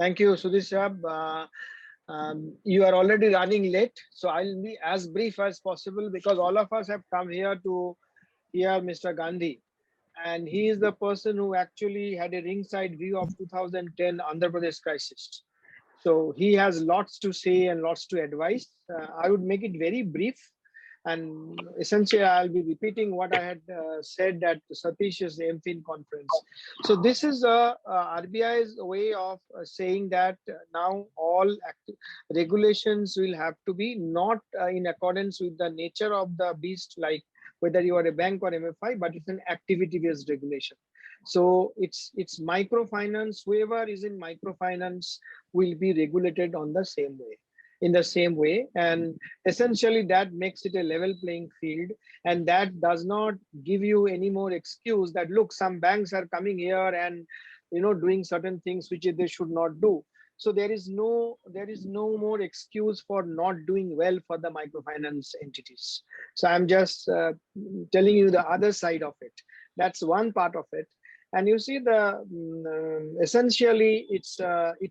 Thank you, Sudhir Sahab. You are already running late, so I'll be as brief as possible because all of us have come here to hear Mr. Gandhi. And he is the person who actually had a ringside view of 2010 Andhra Pradesh crisis. So he has lots to say and lots to advise. I would make it very brief. And essentially, I'll be repeating what I had said at Satish's MFIN conference. So this is RBI's way of saying that now all regulations will have to be not in accordance with the nature of the beast, like whether you are a bank or MFI, but it's an activity-based regulation. So it's microfinance. Whoever is in microfinance will be regulated on the same way, in the same way, and essentially that makes it a level playing field, and that does not give you any more excuse that look, some banks are coming here and doing certain things which they should not do. So there is no more excuse for not doing well for the microfinance entities. So I'm just telling you the other side of it. That's one part of it. And you see, essentially it's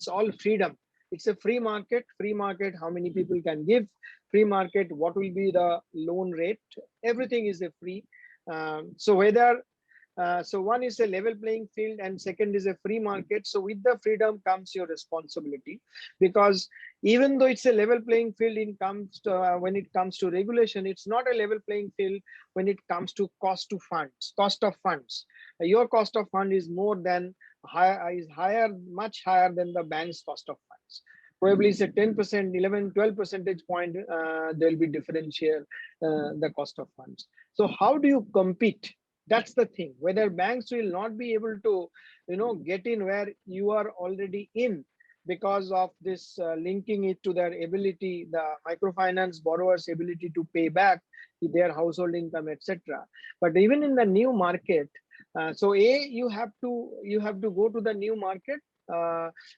all freedom. It's a free market. Free market, how many people can give? Free market, what will be the loan rate? Everything is a free. So one is a level playing field, and second is a free market. So with the freedom comes your responsibility, because even though it's a level playing field, when it comes to regulation, it's not a level playing field when it comes to cost of funds. Your cost of fund is much higher than the bank's cost of funds. Probably it's a 10%, 11, 12 percentage point, there'll be differential, the cost of funds. So how do you compete? That's the thing. Whether banks will not be able to, get in where you are already in, because of this linking it to their ability, the microfinance borrowers' ability to pay back their household income, etc. But even in the new market, you have to go to the new market,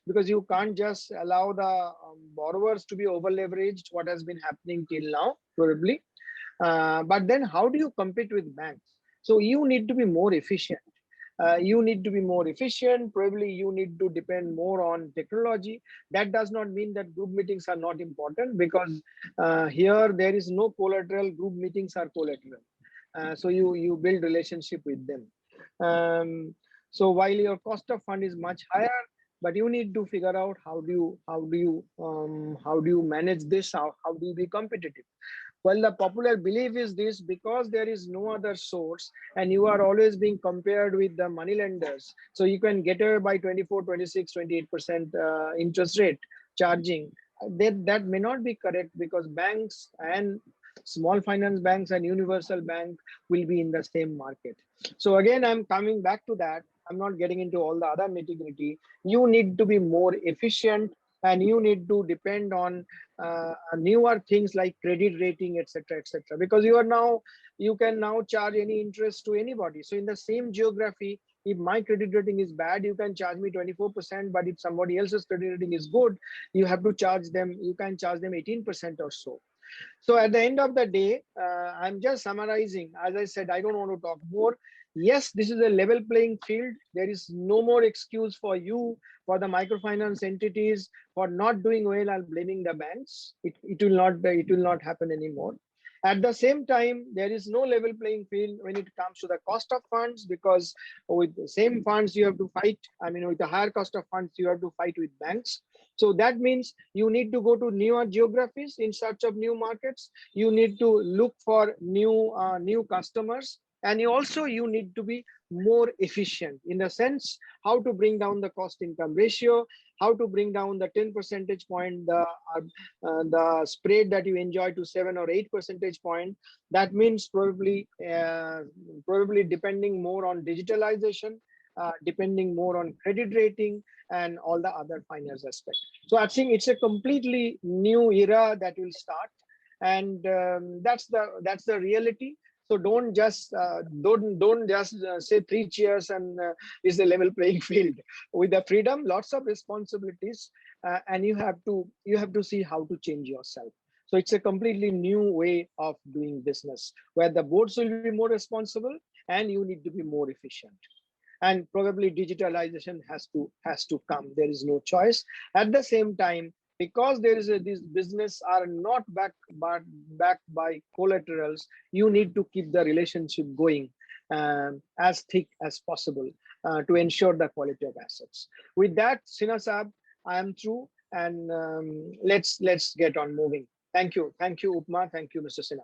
because you can't just allow the borrowers to be over leveraged, what has been happening till now, probably. But then how do you compete with banks? So you need to be more efficient. Probably you need to depend more on technology. That does not mean that group meetings are not important, because here there is no collateral. Group meetings are collateral. So you build relationship with them. So while your cost of fund is much higher, but you need to figure out how do you manage this? How do you be competitive? Well, the popular belief is this: because there is no other source and you are always being compared with the money lenders, so you can get away by 24, 26, 28% interest rate charging. That may not be correct, because banks and small finance banks and universal bank will be in the same market. So again, I'm coming back to that. I'm not getting into all the other nitty-gritty. You need to be more efficient, and you need to depend on newer things like credit rating, etc., etc. Because you can now charge any interest to anybody. So in the same geography, if my credit rating is bad, you can charge me 24%. But if somebody else's credit rating is good, you can charge them 18% or so. So at the end of the day, I'm just summarizing. As I said, I don't want to talk more. Yes, this is a level playing field. There is no more excuse for you, for the microfinance entities, for not doing well and blaming the banks. It will not happen anymore. At the same time, there is no level playing field when it comes to the cost of funds, because with the same funds you have to fight. With the higher cost of funds, you have to fight with banks. So that means you need to go to newer geographies in search of new markets. You need to look for new customers, and you need to be more efficient, in the sense how to bring down the cost income ratio, how to bring down the 10 percentage point, the spread that you enjoy, to 7 or 8 percentage point. That means probably depending more on digitalization, depending more on credit rating, and all the other finance aspects. So I think it's a completely new era that will start, and that's the reality. So don't just say 3 cheers and it's a level playing field. With the freedom, lots of responsibilities, and you have to see how to change yourself. So it's a completely new way of doing business, where the boards will be more responsible and you need to be more efficient. and probably digitalization has to come. There is no choice. At the same time, because there is these business are not backed by collaterals, you need to keep the relationship going as thick as possible to ensure the quality of assets. With that, Sinha Saab, I am through, and let's get on moving. Thank you, Upma. Thank you, Mr. Sinha.